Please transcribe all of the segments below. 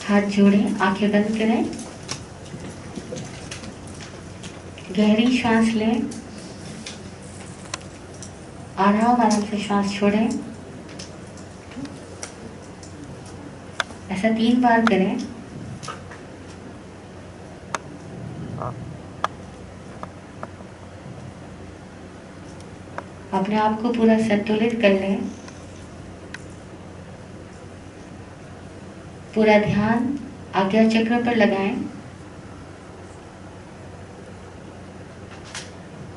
हाथ जोड़ें, आंखें बंद करें, गहरी श्वास लें, आराम आराम से श्वास छोड़ें। ऐसा 3 बार करें। अपने आप को पूरा संतुलित कर लें। पूरा ध्यान आज्ञा चक्र पर लगाएं।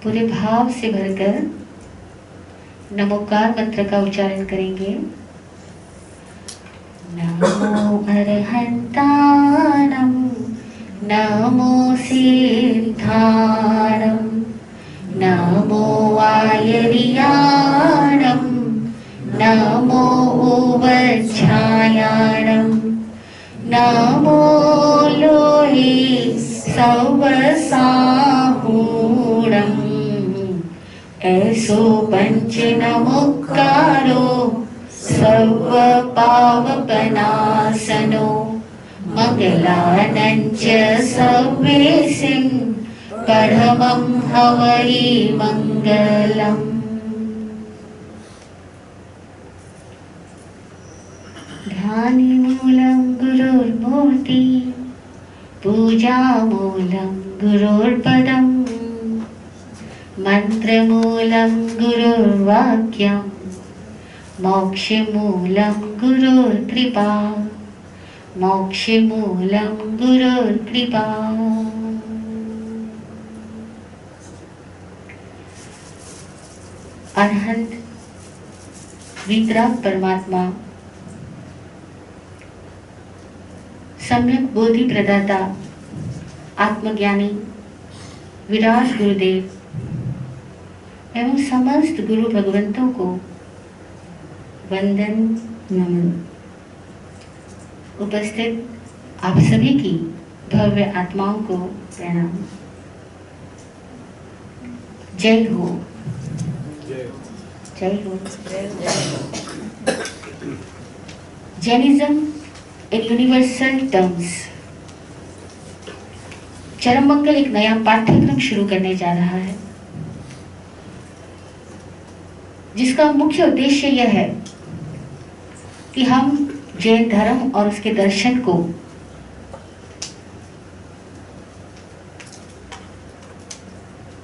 पूरे भाव से भरकर नमोकार मंत्र का उच्चारण करेंगे। नमो अरहंताणं, नमो सिद्धाणं, नमो आयर्याणं, नमो उपच्छायाणं, नमो लोहे सवसाहूणम्। ऐसो पंच नमोकारो सर्वपावपनाशनो, मंगलानंच सर्वेसिं परमं हवै मंगलम्। ध्यानमूलं गुरुर्मूर्ति, पूजामूलं गुरुर्पदम्, मंत्रमूलं गुरुर्वाक्यं, मोक्षमूलं गुरुर्कृपा, मोक्षमूलं गुरुर्कृपा। अरहंत वितराग परमात्मा, सम्यक बोधि प्रदाता, आत्मज्ञानी विराज गुरुदेव एवं समस्त गुरु भगवंतों को वंदन नमन। उपस्थित आप सभी की भव्य आत्माओं को प्रणाम। जय हो, जय हो। जैनिज्म इन यूनिवर्सल टर्म्स। चरम मंगल एक नया पाठ्यक्रम शुरू करने जा रहा है, जिसका मुख्य उद्देश्य यह है कि हम जैन धर्म और उसके दर्शन को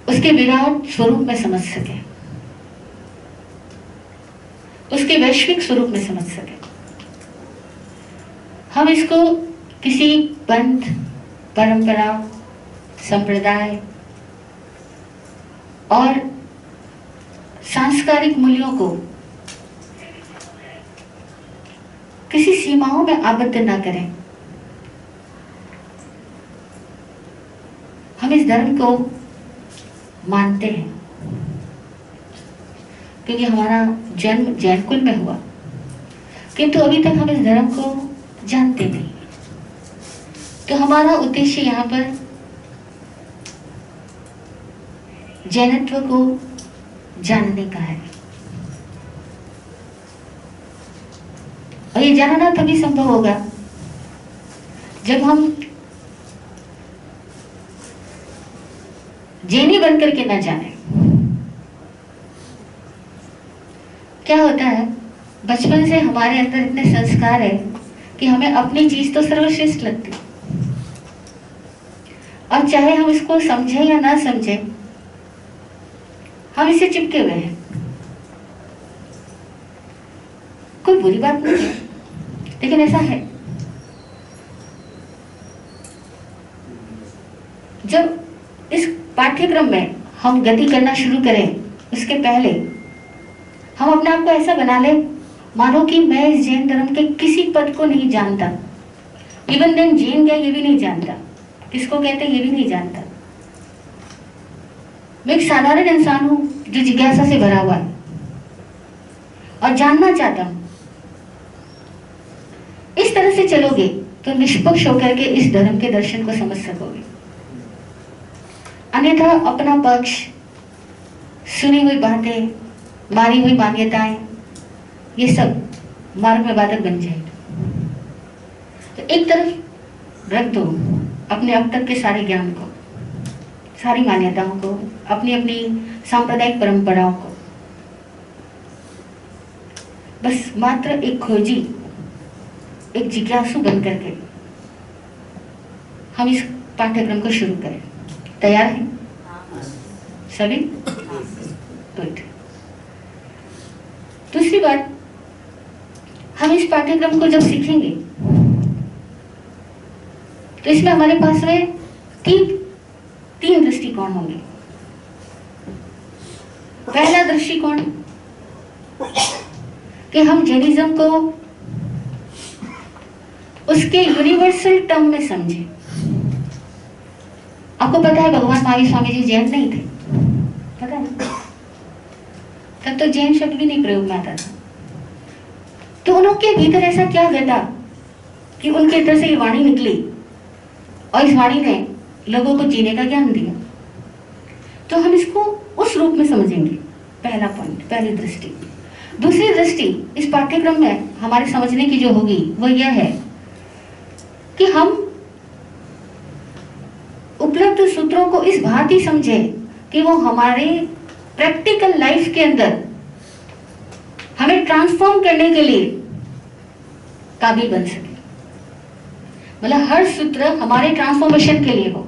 उसके विराट स्वरूप में समझ सकें, उसके वैश्विक स्वरूप में समझ सकें। हम इसको किसी पंथ, परंपरा, संप्रदाय और सांस्कृतिक मूल्यों को किसी सीमाओं में आबद्ध ना करें। हम इस धर्म को मानते हैं क्योंकि हमारा जन्म जैन कुल में हुआ, किंतु अभी तक हम इस धर्म को जानते नहीं। तो हमारा उद्देश्य यहाँ पर जैनत्व को जानने का है, और ये जानना तभी संभव होगा जब हम जैनी बनकर के ना जाने। क्या होता है, बचपन से हमारे अंदर इतने संस्कार है कि हमें अपनी चीज तो सर्वश्रेष्ठ लगती, और चाहे हम इसको समझें या ना समझें, हम इससे चिपके हुए हैं। कोई बुरी बात नहीं है, लेकिन ऐसा है। जब इस पाठ्यक्रम में हम गति करना शुरू करें, उसके पहले हम अपने आप को ऐसा बना लें मानो कि मैं इस जैन धर्म के किसी पद को नहीं जानता। इवन देन जैन क्या ये भी नहीं जानता, किसको कहते हैं ये भी नहीं जानता। मैं एक साधारण इंसान हूं जो जिज्ञासा से भरा हुआ है और जानना चाहता हूं। इस तरह से चलोगे तो निष्पक्ष होकर के इस धर्म के दर्शन को समझ सकोगे। अन्यथा अपना पक्ष, सुनी हुई बातें, मारी हुई मान्यताएं, ये सब मार्ग में बाधक बन जाएगी। तो एक तरफ रख दो अपने अब तक के सारे ज्ञान को, सारी मान्यताओं को, अपनी अपनी सांप्रदायिक परंपराओं को। बस मात्र एक खोजी, एक जिज्ञासु बन करके हम इस पाठ्यक्रम को शुरू करें। तैयार हैं सभी? गुड। दूसरी बात, हम इस पाठ्यक्रम को जब सीखेंगे तो इसमें हमारे पास में तीन दृष्टिकोण होंगे। पहला दृष्टिकोण कि हम जैनिज्म को उसके यूनिवर्सल टर्म में समझें। आपको पता है भगवान महावीर स्वामी जी जैन नहीं थे, पता है? तब तो जैन शब्द भी नहीं प्रयोग में आता था। तो उनके भीतर ऐसा क्या घटा कि उनके अंदर से ये वाणी निकली और इस वाणी ने लोगों को जीने का ज्ञान दिया। तो हम इसको उस रूप में समझेंगे। पहला पॉइंट, पहली दृष्टि। दूसरी दृष्टि इस पाठ्यक्रम में हमारे समझने की जो होगी वो यह है कि हम उपलब्ध सूत्रों को इस भांति समझे कि वो हमारे प्रैक्टिकल लाइफ के अंदर हमें ट्रांसफॉर्म करने के लिए काबिल बन सके। मतलब हर सूत्र हमारे ट्रांसफॉर्मेशन के लिए हो।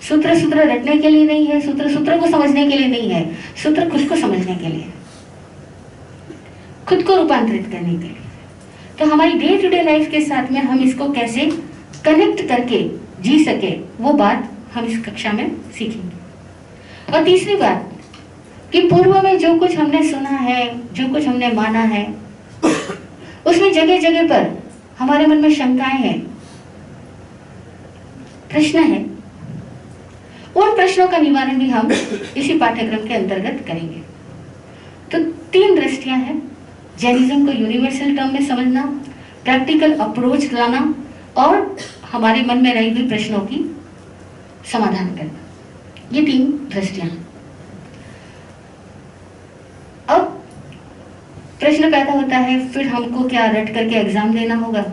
सूत्र रटने के लिए नहीं है, सूत्र को समझने के लिए नहीं है, सूत्र खुद को समझने के लिए, खुद को रूपांतरित करने के लिए। तो हमारी डे टू डे लाइफ के साथ में हम इसको कैसे कनेक्ट करके जी सके, वो बात हम इस कक्षा में सीखेंगे। और तीसरी बात कि पूर्व में जो कुछ हमने सुना है, जो कुछ हमने माना है, उसमें जगह जगह पर हमारे मन में शंकाएं हैं, प्रश्न है। उन प्रश्नों का निवारण भी हम इसी पाठ्यक्रम के अंतर्गत करेंगे। तो तीन दृष्टियां हैं: जैनिज्म को यूनिवर्सल टर्म में समझना, प्रैक्टिकल अप्रोच लाना और हमारे मन में रही हुई प्रश्नों की समाधान करना। ये तीन दृष्टियां हैं। अब प्रश्न पैदा होता है, फिर हमको क्या रट करके एग्जाम देना होगा?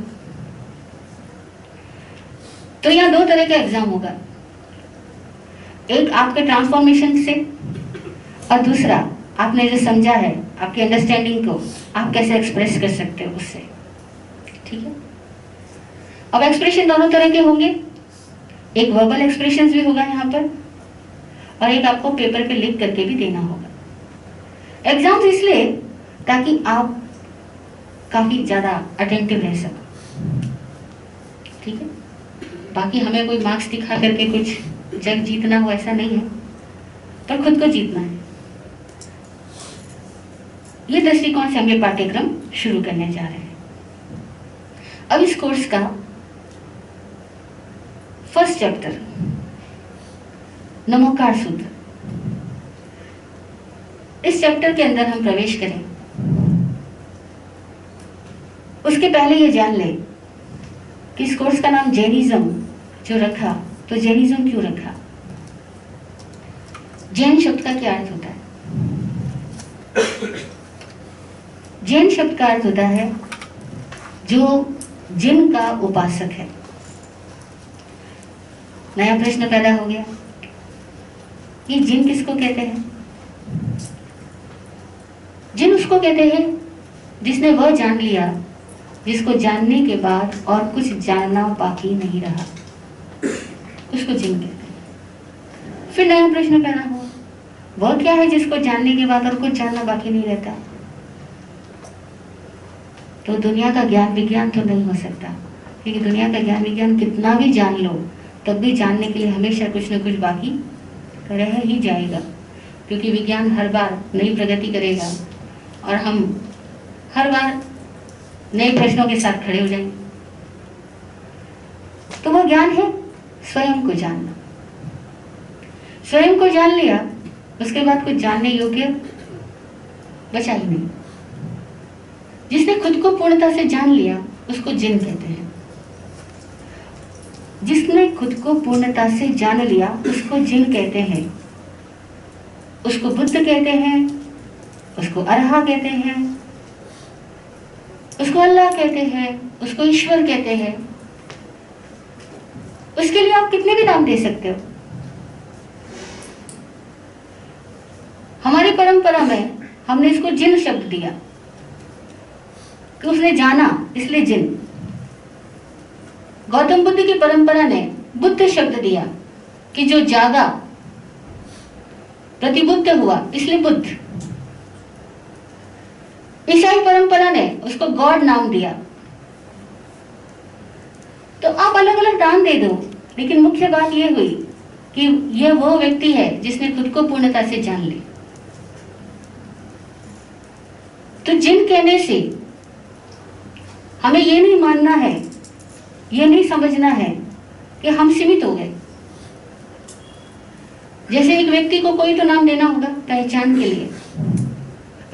तो यहाँ दो तरह का एग्जाम होगा, एक आपके ट्रांसफॉर्मेशन से और दूसरा आपने जो समझा है, आपकी अंडरस्टैंडिंग को आप कैसे एक्सप्रेस कर सकते हो उससे। ठीक है? अब एक्सप्रेशन दोनों तरह के होंगे, एक वर्बल एक्सप्रेशन भी होगा यहाँ पर और एक आपको पेपर पे लिख करके भी देना होगा। एग्जाम्स इसलिए ताकि आप काफी ज्यादा अटेंटिव रह सको। ठीक है? बाकी हमें कोई मार्क्स दिखा करके कुछ जग जीतना हो ऐसा नहीं है, पर खुद को जीतना है। ये दृष्टिकोण से हम ये पाठ्यक्रम शुरू करने जा रहे हैं। अब इस कोर्स का फर्स्ट चैप्टर नमोकार सूत्र, इस चैप्टर के अंदर हम प्रवेश करें उसके पहले ये जान ले कि इस कोर्स का नाम जैनिज्म जो रखा, तो जैनिज्म क्यों रखा? जैन शब्द का क्या अर्थ होता है? जैन शब्द का अर्थ होता है जो जिन का उपासक है। नया प्रश्न पैदा हो गया, ये जिन किसको कहते हैं? जिन उसको कहते हैं जिसने वह जान लिया जिसको जानने के बाद और कुछ जानना बाकी नहीं रहा, उसको जिन कहते हैं। फिर नया प्रश्न पैदा हुआ, वह क्या है जिसको जानने के बाद और कुछ जानना बाकी नहीं रहता? तो दुनिया का ज्ञान विज्ञान तो नहीं हो सकता, क्योंकि दुनिया का ज्ञान विज्ञान कितना भी जान लो तब भी जानने के लिए हमेशा कुछ न कुछ बाकी रह ही जाएगा, क्योंकि विज्ञान हर बार नई प्रगति करेगा और हम हर बार नए प्रश्नों के साथ खड़े हो जाएंगे। तो वो ज्ञान है स्वयं को जानना। स्वयं को जान लिया, उसके बाद कुछ जानने योग्य बचा ही नहीं। जिसने खुद को पूर्णता से जान लिया उसको जिन कहते हैं। जिसने खुद को पूर्णता से जान लिया उसको जिन कहते हैं। उसको बुद्ध कहते हैं, उसको अरहा कहते हैं, उसको अल्लाह कहते हैं, उसको ईश्वर कहते हैं, उसके लिए आप कितने भी नाम दे सकते हो। हमारी परंपरा में हमने इसको जिन शब्द दिया कि उसने जाना, इसलिए जिन। गौतम बुद्ध की परंपरा ने बुद्ध शब्द दिया कि जो जागा, प्रतिबुद्ध हुआ, इसलिए बुद्ध। ईसाई परंपरा ने उसको गॉड नाम दिया। तो आप अलग अलग नाम दे दो, लेकिन मुख्य बात यह हुई कि यह वो व्यक्ति है जिसने खुद को पूर्णता से जान लिया। तो जिन कहने से हमें ये नहीं मानना है, ये नहीं समझना है कि हम सीमित हो गए। जैसे एक व्यक्ति को कोई तो नाम देना होगा पहचान के लिए,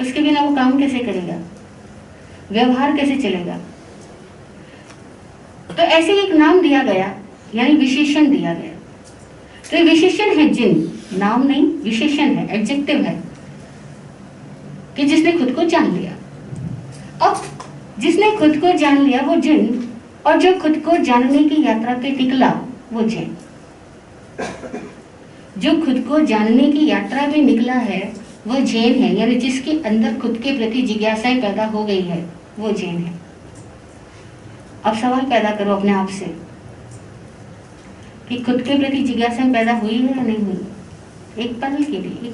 उसके बिना वो काम कैसे करेगा, व्यवहार कैसे चलेगा। तो ऐसे एक नाम दिया गया, यानी विशेषण दिया गया। तो ये विशेषण है जिन, नाम नहीं, विशेषण है, एडजेक्टिव है कि जिसने खुद को जान लिया। अब जिसने खुद को जान लिया वो जिन, और जो खुद को जानने की यात्रा पे निकला वो जैन। जो खुद को जानने की यात्रा पे निकला है वो जैन है, यानी जिसके अंदर खुद के प्रति जिज्ञासाएं पैदा हो गई है वो जैन है। अब सवाल पैदा करो अपने आप से कि खुद के प्रति जिज्ञासाएं पैदा हुई है या नहीं हुई। एक पल के लिए,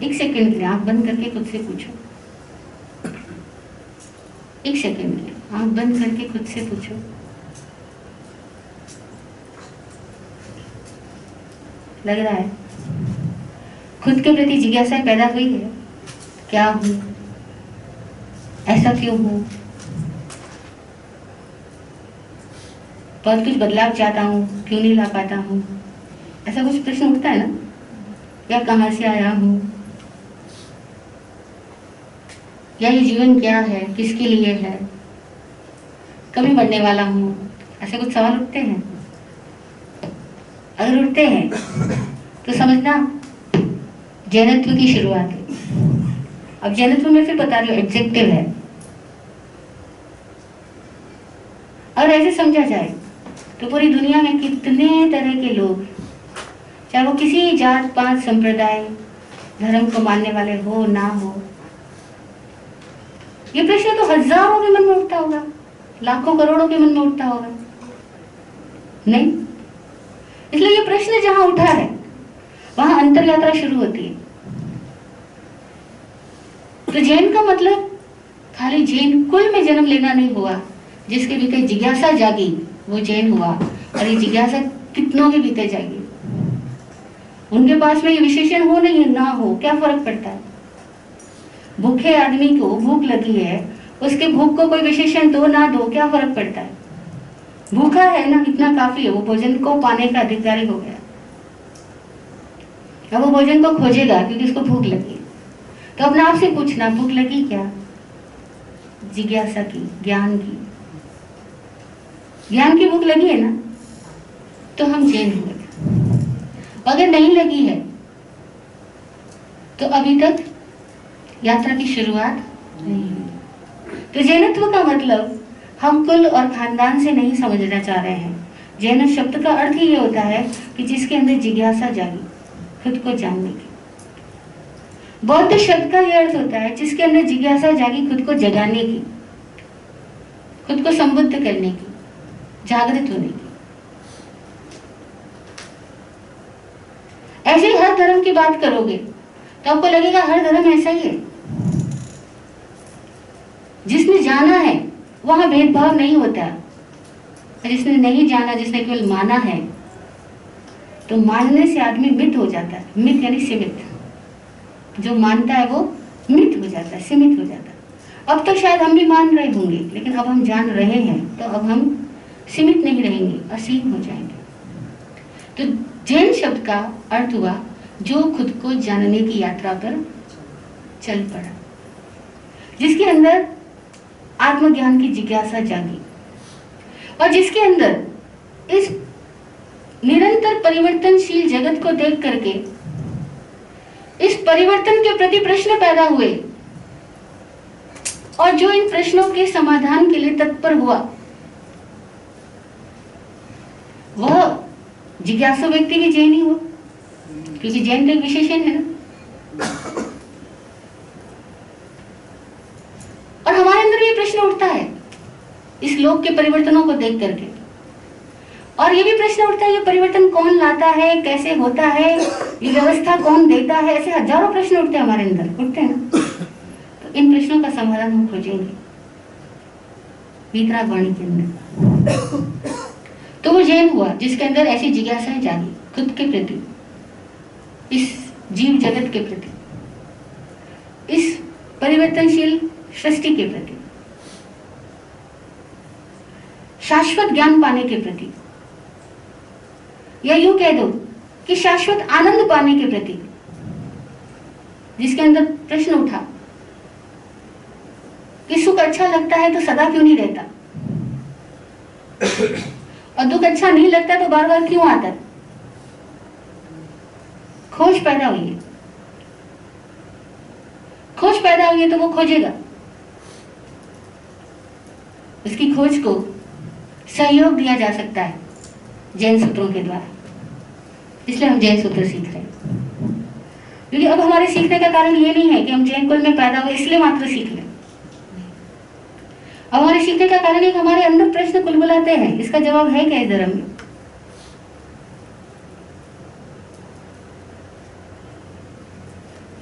एक सेकंड के लिए आंख बंद करके खुद से पूछो। एक सेकंड के लिए आंख बंद करके खुद से पूछो, लग रहा है खुद के प्रति जिज्ञासा पैदा हुई है? क्या हूं, ऐसा क्यों हूं, बहुत कुछ बदलाव चाहता हूं, क्यों नहीं ला पाता हूं, ऐसा कुछ प्रश्न उठता है ना? या कहां से आया हूं, या ये जीवन क्या है, किसके लिए है, कभी मरने वाला हूं, ऐसे कुछ सवाल उठते हैं? अगर उठते हैं तो समझना जैनत्व की शुरुआत है। अब जैनत्व में फिर बता रही हूँ एडजेक्टिव है। और ऐसे समझा जाए तो पूरी दुनिया में कितने तरह के लोग, चाहे वो किसी जात पात संप्रदाय धर्म को मानने वाले हो ना हो, ये प्रश्न तो हजारों के मन में उठता होगा, लाखों करोड़ों के मन में उठता होगा, नहीं? इसलिए ये प्रश्न जहां उठा है वहां अंतर यात्रा शुरू होती है। तो जैन का मतलब खाली जैन कुल में जन्म लेना नहीं हुआ, जिसके भीतर जिज्ञासा जागी वो जैन हुआ। और ये जिज्ञासा कितनों के भीतर जागी, उनके पास में ये विशेषण हो नहीं है ना हो, क्या फर्क पड़ता है? भूखे आदमी को भूख लगी है, उसके भूख को कोई विशेषण दो ना दो, क्या फर्क पड़ता है? भूखा है ना, इतना काफी है, वो भोजन को पाने का अधिकारी हो गया। अब वो भोजन को खोजेगा क्योंकि उसको भूख लगी। तो अपने आप से पूछना, भूख लगी क्या? जिज्ञासा की, ज्ञान की, ज्ञान की भूख लगी है ना, तो हम जैन हुए। अगर नहीं लगी है तो अभी तक यात्रा की शुरुआत नहीं हुई। तो जैनत्व का मतलब हम कुल और खानदान से नहीं समझना चाह रहे हैं। जैन शब्द का अर्थ ही ये होता है कि जिसके अंदर जिज्ञासा जागी, खुद को जानने की। बौद्ध शब्द का यह अर्थ होता है जिसके अंदर जिज्ञासा जागी, खुद को जगाने की, खुद को संबुद्ध करने की, जागृत होने की। ऐसे ही हर धर्म की बात करोगे तो आपको लगेगा हर धर्म ऐसा ही है। जिसने जाना है वहां भेदभाव नहीं होता, जिसने नहीं जाना, जिसने केवल माना है, तो मानने से आदमी मित हो जाता है। मित यानी सीमित, जो मानता है वो मित हो जाता है, सीमित हो जाता है। अब तो शायद हम भी मान रहे होंगे, लेकिन अब हम जान रहे हैं तो अब हम सीमित नहीं रहेंगे, असीम हो जाएंगे। तो जैन शब्द का अर्थ हुआ जो खुद को जानने की यात्रा पर चल पड़ा, जिसके अंदर आत्मज्ञान की जिज्ञासा जागी, और जिसके अंदर इस निरंतर परिवर्तनशील जगत को देख करके इस परिवर्तन के प्रति प्रश्न पैदा हुए, और जो इन प्रश्नों के समाधान के लिए तत्पर हुआ, वह जिज्ञासु व्यक्ति भी जैन ही हुआ, क्योंकि जैन का एक विशेषण है ना। और हमारे अंदर भी प्रश्न उठता है इस लोक के परिवर्तनों को देख करके, और ये भी प्रश्न उठता है ये परिवर्तन कौन लाता है, कैसे होता है, ये व्यवस्था कौन देता है, ऐसे हजारों प्रश्न उठते हैं हमारे अंदर, उठते हैं ना। तो इन प्रश्नों का समाधान हम खोजेंगे वीतराग वाणी के अंदर। तो वो जैन हुआ जिसके अंदर ऐसी जिज्ञासाएं जागी खुद के प्रति, इस जीव जगत के प्रति, इस परिवर्तनशील सृष्टि के प्रति, शाश्वत ज्ञान पाने के प्रति, या यूं कह दो कि शाश्वत आनंद पाने के प्रति, जिसके अंदर प्रश्न उठा कि सुख अच्छा लगता है तो सदा क्यों नहीं रहता, और दुख अच्छा नहीं लगता तो बार बार क्यों आता है। खोज पैदा हुई है, खोज पैदा हुई है तो वो खोजेगा, उसकी खोज को सहयोग दिया जा सकता है जैन सूत्रों के द्वारा। इसलिए हम जैन सूत्र सीख रहे हैं, क्योंकि अब हमारे सीखने का कारण ये नहीं है कि हम जैन कुल में पैदा हुए इसलिए मात्र सीख लें। अब हमारे सीखने का कारण है कि हमारे अंदर प्रश्न कुलबुलाते हैं, इसका जवाब है क्या इस धर्म में।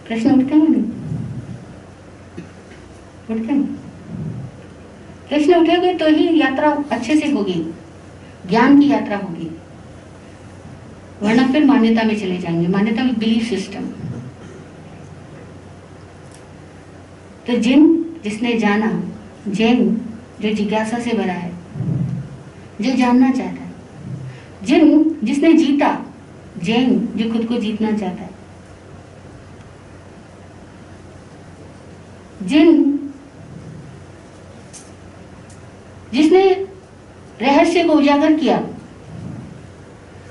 प्रश्न उठते हैं नहीं, उठते हैं। प्रश्न उठेंगे तो ही यात्रा अच्छे से होगी, ज्ञान की यात्रा होगी, वरना फिर मान्यता में चले जाएंगे, मान्यता में बिलीफ सिस्टम। तो जिसने जाना, जैन जो जिज्ञासा से भरा है, जो जानना चाहता है, जिसने जीता, जैन जो खुद को जीतना चाहता है, जिसने रहस्य को उजागर किया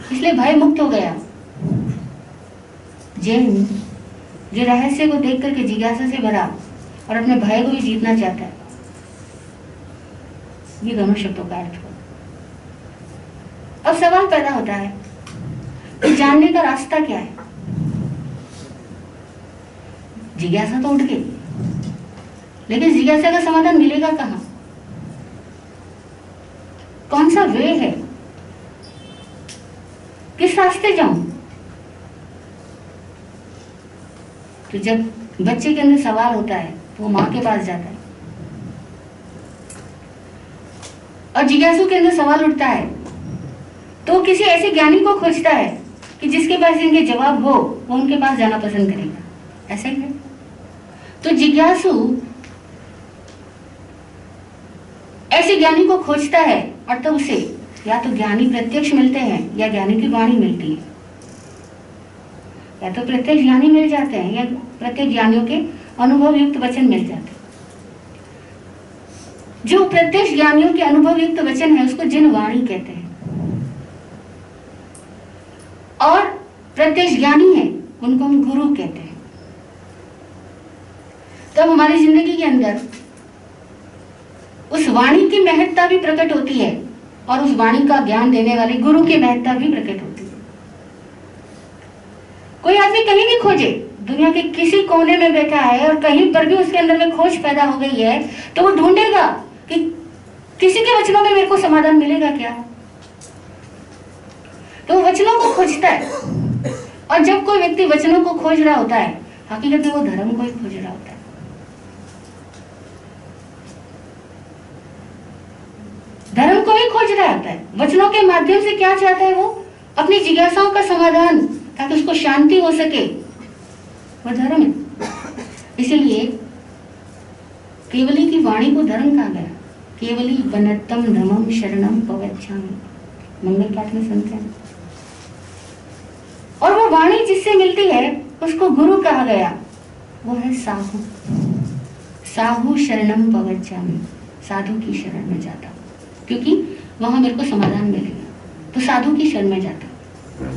इसलिए भय मुक्त हो गया, जैन जो रहस्य को देख करके जिज्ञासा से भरा और अपने भय को भी जीतना चाहता है। ये दोनों शब्दों का अर्थ हुआ। अब सवाल पैदा होता है कि जानने का रास्ता क्या है। जिज्ञासा तो उठ गई, लेकिन जिज्ञासा का समाधान मिलेगा कहां, कौन सा वे है, किस रास्ते जाऊं। तो जब बच्चे के अंदर सवाल होता है तो वो मां के पास जाता है, और जिज्ञासु के अंदर सवाल उठता है तो किसी ऐसे ज्ञानी को खोजता है कि जिसके पास इनके जवाब हो, वो उनके पास जाना पसंद करेगा। ऐसा ही है। तो जिज्ञासु ऐसे ज्ञानी को खोजता है और तब उसे या तो ज्ञानी प्रत्यक्ष मिलते हैं या ज्ञानी की वाणी मिलती है, या तो प्रत्यक्ष ज्ञानी मिल जाते हैं या प्रत्यक्ष ज्ञानियों के अनुभव युक्त वचन मिल जाते हैं। जो प्रत्यक्ष ज्ञानियों के अनुभव युक्त वचन है उसको जिन वाणी कहते हैं, और प्रत्यक्ष ज्ञानी है उनको हम गुरु कहते हैं। तब हमारी जिंदगी के अंदर उस वाणी की महत्ता भी प्रकट होती है और उस वाणी का ज्ञान देने वाले गुरु की महत्ता भी प्रकट होती है। कोई आदमी कहीं भी खोजे, दुनिया के किसी कोने में बैठा है और कहीं पर भी उसके अंदर में खोज पैदा हो गई है, तो वो ढूंढेगा कि किसी के वचनों में मेरे को समाधान मिलेगा क्या। तो वो वचनों को खोजता है, और जब कोई व्यक्ति वचनों को खोज रहा होता है, हकीकत में वो धर्म को ही खोज रहा होता है। धर्म को ही खोज रहा होता है। वचनों के माध्यम से क्या चाहता है वो, अपनी जिज्ञासाओं का समाधान, ताकि उसको शांति हो सके, वो धर्म है। इसीलिए केवली की वाणी को धर्म कहा गया। केवली वनतम धमम शरणम पवच्छामि, मंगल पाठ में सुनते हैं। और वो वाणी जिससे मिलती है उसको गुरु कहा गया, वो है साहू। साहू शरणम पवच्छामि, साधु की शरण में जाता हूं, क्योंकि वहां मेरे को समाधान मिलेगा, तो साधु की शरण में जाता हूं।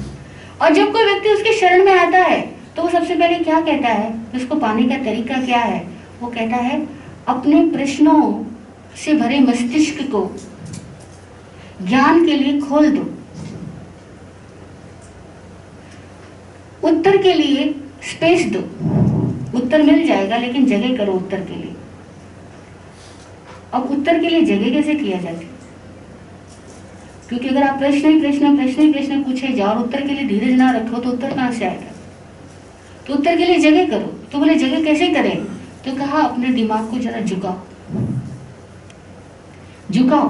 और जब कोई व्यक्ति उसके शरण में आता है तो वो सबसे पहले क्या कहता है, उसको पाने का तरीका क्या है, वो कहता है अपने प्रश्नों से भरे मस्तिष्क को ज्ञान के लिए खोल दो। उत्तर के लिए स्पेस दो, उत्तर मिल जाएगा, लेकिन जगह करो उत्तर के लिए। अब उत्तर के लिए जगह कैसे किया जाता है? क्योंकि अगर आप प्रश्न ही प्रश्न पूछे जाओ और उत्तर के लिए धीरज ना रखो तो उत्तर कहां से आएगा? तो उत्तर के लिए जगह करो। तो बोले जगह कैसे करें? तो कहा अपने दिमाग को जरा झुकाओ, झुकाओ।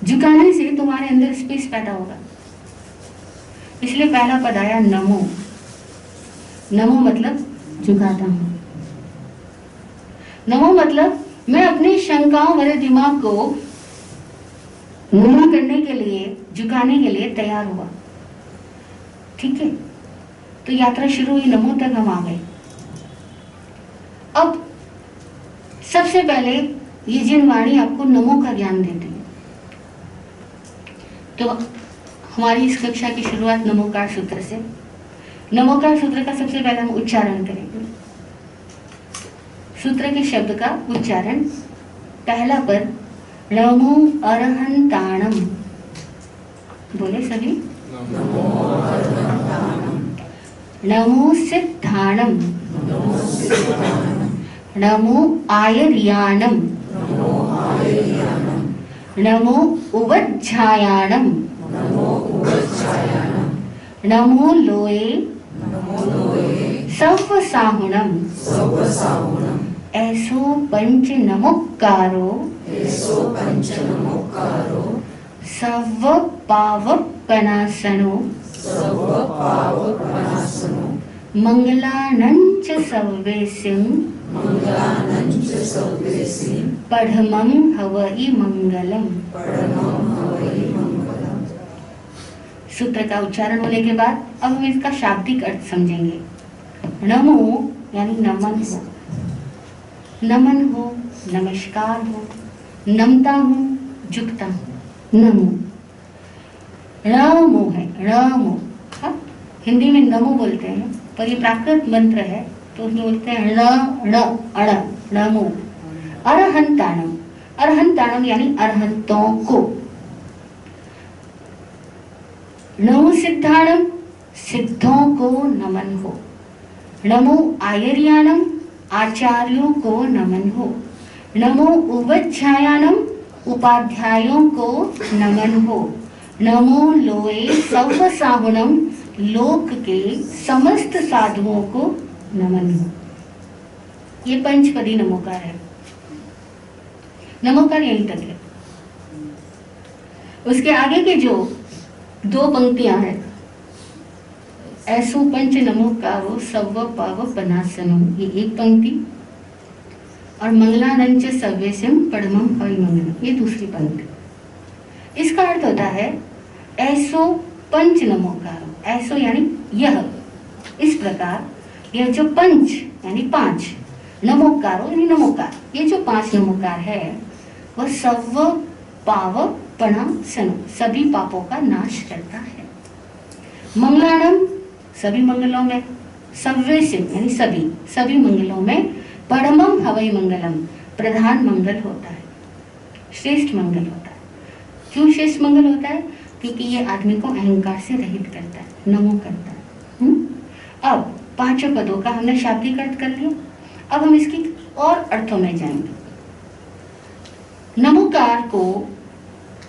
झुकाने से तुम्हारे अंदर स्पेस पैदा होगा। इसलिए पहला पद आया नमो। नमो मतलब झुकाता हूं। नमो मतलब मैं अपनी शंकाओं वाले दिमाग को नमो करने के लिए, झुकाने के लिए तैयार हुआ। ठीक है, तो यात्रा शुरू हुई, नमो तक हम आ गए। अब सबसे पहले ये जिन वाणी आपको नमो का ज्ञान देती है, तो हमारी इस कक्षा की शुरुआत नमोकार सूत्र से। नमोकार सूत्र का सबसे पहले हम उच्चारण करेंगे। सूत्र के शब्द का उच्चारण। पहला पद नमो अरहंताणम। बोले सभी। नमो सिद्धाणम। नमो आयर्याणम। नमो उवज्झायाणम। नमो लोये सव्वसाहुणम। ऐसो पंच नमोक्कारो सव्व पावपनासनो मंगलानंच सव्वेसिं पढ़मं हवई मंगलम। सूत्र का उच्चारण होने के बाद अब हम इसका शाब्दिक अर्थ समझेंगे। नमो यानी नमन हो, नमन हो, नमस्कार हो, नमता हूं, झुकता हूं। नमो नमो है, नमो। हाँ, हिंदी में नमो बोलते हैं, पर ये प्राकृत मंत्र है तो उसमें बोलते हैं ण ण अण, नमो। अरहंताणम। अरहंताणम यानी अरहंतों को। नमो सिद्धाणम। सिद्धों को नमन हो। नमो आयर्याणम। आचार्यों को नमन हो। नमो उवज्झायाणम। उपाध्यायों को नमन हो। नमो लोए सव्वसाहुणम। लोक के समस्त साधुओं को नमन हो। ये पंचपदी नमोकार है। नमोकार यहीं तक है। उसके आगे के जो दो पंक्तियां हैं, ऐसो पंच नमोकारो सव्व पाव पनासनो, ये एक पंक्ति, और मंगलानंच सव्वेसिम पढ़मं हवई मंगलम, ये दूसरी पंक्ति। इसका अर्थ होता है ऐसो पंच नमोकारो। ऐसो यानी यह, इस प्रकार, यह जो पंच यानी पांच, नमोकारो यानी नमोकार, ये जो पांच नमोकार है वह सव्व पाव पनासनो, सभी पापों का नाश करता है। मंगलानम, सभी मंगलों में, सव्वेसिम यानी सभी, सभी मंगलों में, परमम हवई मंगलम, प्रधान मंगल होता है, श्रेष्ठ मंगल होता है। क्यों श्रेष्ठ मंगल होता है? क्योंकि ये आदमी को अहंकार से रहित करता है, नमो करता है। अब पांचों पदों का हमने शाब्दिक अर्थ कर लिया। अब हम इसकी और अर्थों में जाएंगे। नमोकार को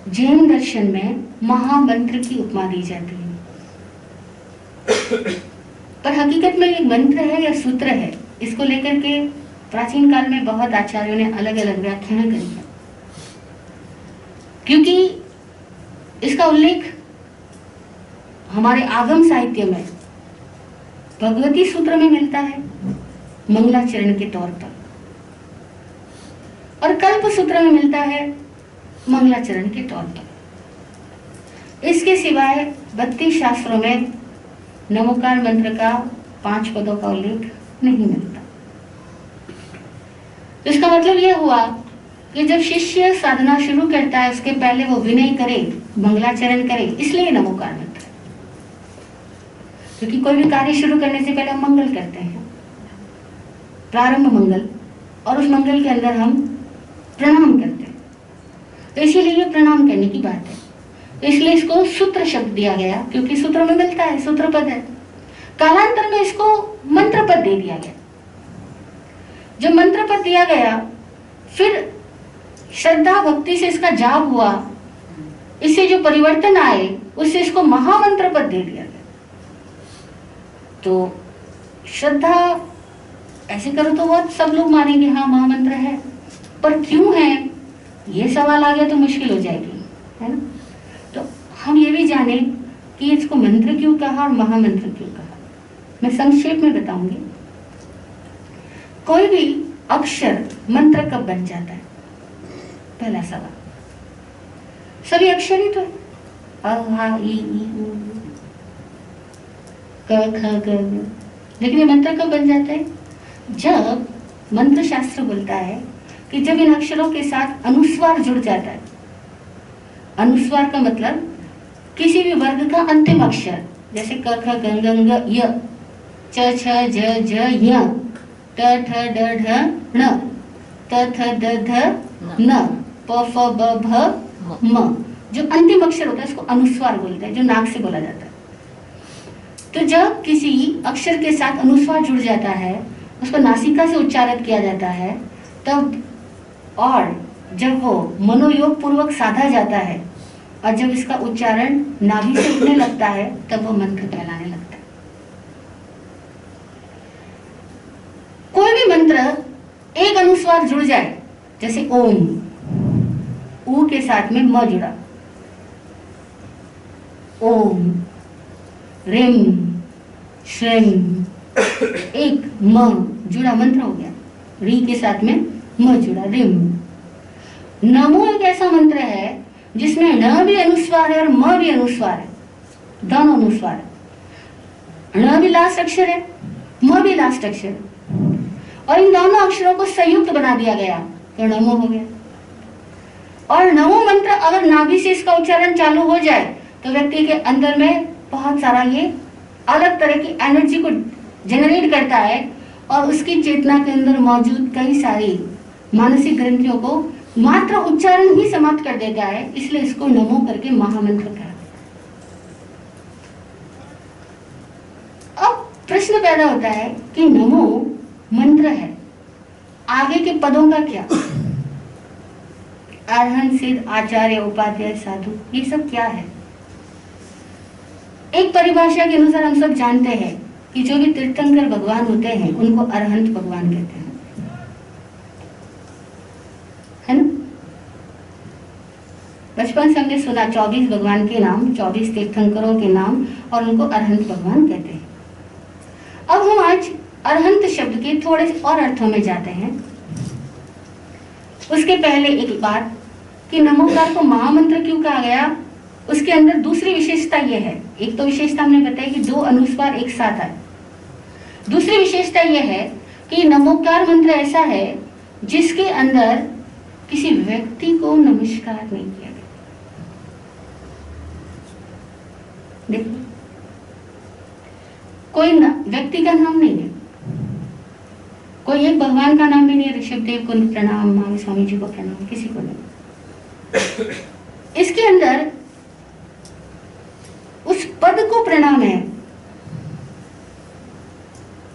जैन दर्शन में महामंत्र की उपमा दी जाती है, पर हकीकत में ये मंत्र है या सूत्र है, इसको लेकर के प्राचीन काल में बहुत आचार्यों ने अलग अलग व्याख्याएं करी है। क्योंकि इसका उल्लेख हमारे आगम साहित्य में भगवती सूत्र में मिलता है मंगलाचरण के तौर पर, और कल्प सूत्र में मिलता है मंगलाचरण के तौर पर। इसके सिवाय 32 शास्त्रों में नमोकार मंत्र का 5 पदों का उल्लेख नहीं मिलता। इसका मतलब यह हुआ कि जब शिष्य साधना शुरू करता है उसके पहले वो विनय करे, मंगलाचरण करे, इसलिए नमोकार मंत्र है। क्योंकि कोई भी कार्य शुरू करने से पहले हम मंगल करते हैं, प्रारंभ मंगल, और उस मंगल के अंदर हम प्रणाम करते हैं। तो इसीलिए ये प्रणाम करने की बात है। तो इसलिए इसको सूत्र शब्द दिया गया, क्योंकि सूत्र में मिलता है, सूत्र पद है। कालांतर में इसको मंत्र पद दे दिया गया। जब मंत्र पद दिया गया, फिर श्रद्धा भक्ति से इसका जाप हुआ, इससे जो परिवर्तन आए उससे इसको महामंत्र पद दे दिया गया। तो श्रद्धा ऐसे करो तो बहुत सब लोग मानेंगे हाँ महामंत्र है, पर क्यों है ये सवाल आ गया तो मुश्किल हो जाएगी, है ना। तो हम ये भी जाने कि इसको मंत्र क्यों कहा और महामंत्र क्यों कहा। मैं संक्षेप में बताऊंगी। कोई भी अक्षर मंत्र कब बन जाता है? पहला सवाल। सभी अक्षर ही तो है, अ आ ई उ क ख ग, लेकिन ये मंत्र कब बन जाता है? जब मंत्र शास्त्र बोलता है कि जब इन अक्षरों के साथ अनुस्वार जुड़ जाता है। अनुस्वार का मतलब किसी भी वर्ग का अंतिम अक्षर, जैसे क ख ग ग य, च छ ज ज य, ट ठ ड ढ ण, त थ द ध न, प फ ब भ म, जो अंतिम अक्षर होता है उसको अनुस्वार बोलते हैं, जो नाक से बोला जाता है। तो जब किसी अक्षर के साथ अनुस्वार जुड़ जाता है, उसको नासिका से उच्चारित किया जाता है, तब और जब वो मनोयोग पूर्वक साधा जाता है और जब इसका उच्चारण नाभि से उठने लगता है, तब वो मंत्र कहलाने लगता है। कोई भी मंत्र एक अनुस्वार जुड़ जाए, जैसे ओम, ऊ के साथ में म जुड़ा, ओम, रिम, श्रीम, एक म जुड़ा मंत्र हो गया, री के साथ में म जुड़ा, रिम। नमो एक ऐसा मंत्र है जिसमें न भी अनुस्वार है और म भी अनुस्वार है, दोनों अनुस्वार है। न भी लास्ट अक्षर है, म भी लास्ट अक्षर है, और इन दोनों अक्षरों को संयुक्त बना दिया गया तो नमो हो गया। और नमो मंत्र अगर नाभि से इसका उच्चारण चालू हो जाए तो व्यक्ति के अंदर में बहुत सारा ये अलग तरह की एनर्जी को जनरेट करता है और उसकी चेतना के अंदर मौजूद कई सारी मानसिक ग्रंथियों को मात्र उच्चारण ही समाप्त कर देता है। इसलिए इसको नमो करके महामंत्र कहा। अब प्रश्न पैदा होता है कि नमो मंत्र है, आगे के पदों का क्या? अरहंत, सिद्ध, आचार्य, उपाध्याय, साधु, ये सब क्या है? एक परिभाषा के अनुसार हम सब जानते हैं कि जो भी तीर्थंकर भगवान होते हैं उनको अरहंत भगवान कहते हैं, है ना। बचपन से हमने सुना 24 भगवान के नाम, 24 तीर्थंकरों के नाम, और उनको अरहंत भगवान कहते हैं। अब हम आज अरहंत शब्द के थोड़े और अर्थों में जाते हैं। उसके पहले एक बात कि नमोकार को महामंत्र क्यों कहा गया, उसके अंदर दूसरी विशेषता यह है। एक तो विशेषता हमने बताई कि दो अनुस्वार एक साथ आए। दूसरी विशेषता यह है कि नमोकार मंत्र ऐसा है जिसके अंदर किसी व्यक्ति को नमस्कार नहीं किया गया। देखो, कोई व्यक्ति का नाम नहीं है, कोई एक भगवान का नाम भी नहीं है, ऋषभदेव को प्रणाम, महावीर स्वामी जी को प्रणाम, किसी को नहीं। इसके अंदर उस पद को प्रणाम है